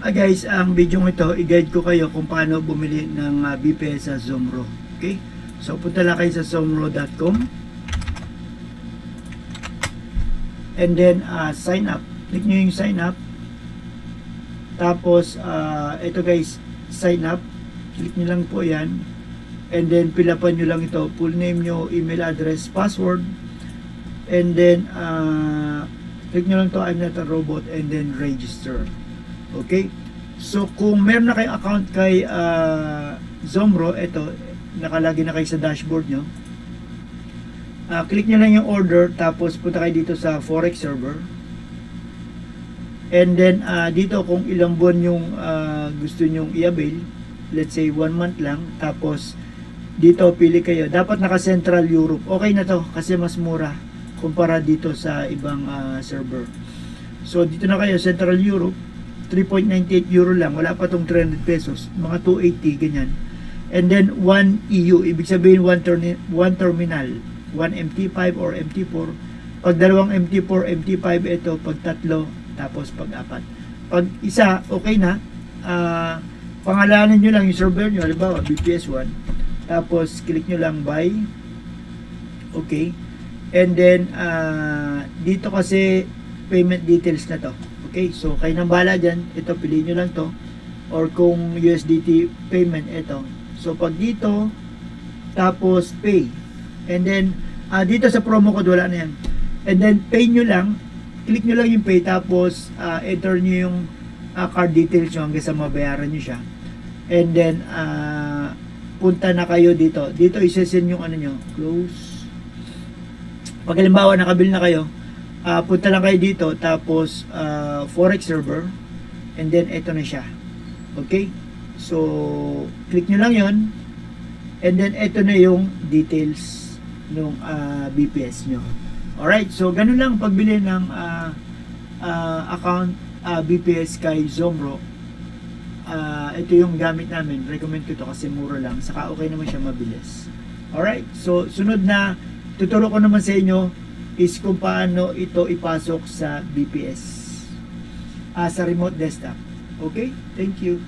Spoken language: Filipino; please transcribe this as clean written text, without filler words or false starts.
Guys, ang video ito, i-guide ko kayo kung paano bumili ng BPS sa Zomro. Okay? So, punta lang kayo sa zomro.com and then sign up. Click nyo yung sign up. Tapos, ito guys, sign up. Click nyo lang po yan. And then, pilapan nyo lang ito. Full name nyo, email address, password. And then, click nyo lang to, I'm not a robot, and then register. Okay? So, kung meron na kayong account kay Zomro, ito, nakalagay na kayo sa dashboard nyo. Click nyo lang yung order, tapos punta kayo dito sa Forex server. And then, dito kung ilang buwan yung gusto nyong i-avail, let's say 1 month lang, tapos dito pili kayo. Dapat naka Central Europe. Okay na to, kasi mas mura kumpara dito sa ibang server. So, dito na kayo, Central Europe, 3.98 euro lang, wala pa tong 300 pesos, mga 280, ganyan. And then 1 EU, ibig sabihin 1 terminal, 1 MT5 or MT4. Pag dalawang MT4, MT5 ito, pag tatlo, tapos pag apat. Pag isa, okay na, pangalanan nyo lang yung server nyo, halimbawa BPS1, tapos click nyo lang buy, okay. And then dito kasi payment details na to. Okay, so kayo nang bahala dyan. Ito, piliin nyo lang to. Or kung USDT payment, ito. So pag dito, tapos pay. And then, dito sa promo code, wala na yan. And then, pay nyo lang. Click nyo lang yung pay. Tapos, enter nyo yung card details nyo hanggang sa mabayaran nyo siya. And then, punta na kayo dito. Dito, isesend yung ano nyo. Close. Pag halimbawa, nakabil na kayo, punta lang kayo dito, tapos Forex server, and then ito na siya. Okay? So, click nyo lang yon, and then ito na yung details ng BPS nyo. Alright, so ganun lang pagbili ng account BPS kay Zomro. Ito yung gamit namin, recommend ko to kasi mura lang, saka okay naman siya, mabilis. Alright, so sunod na tuturo ko naman sa inyo is kung paano ito ipasok sa BPS sa remote desktop. Okay? Thank you.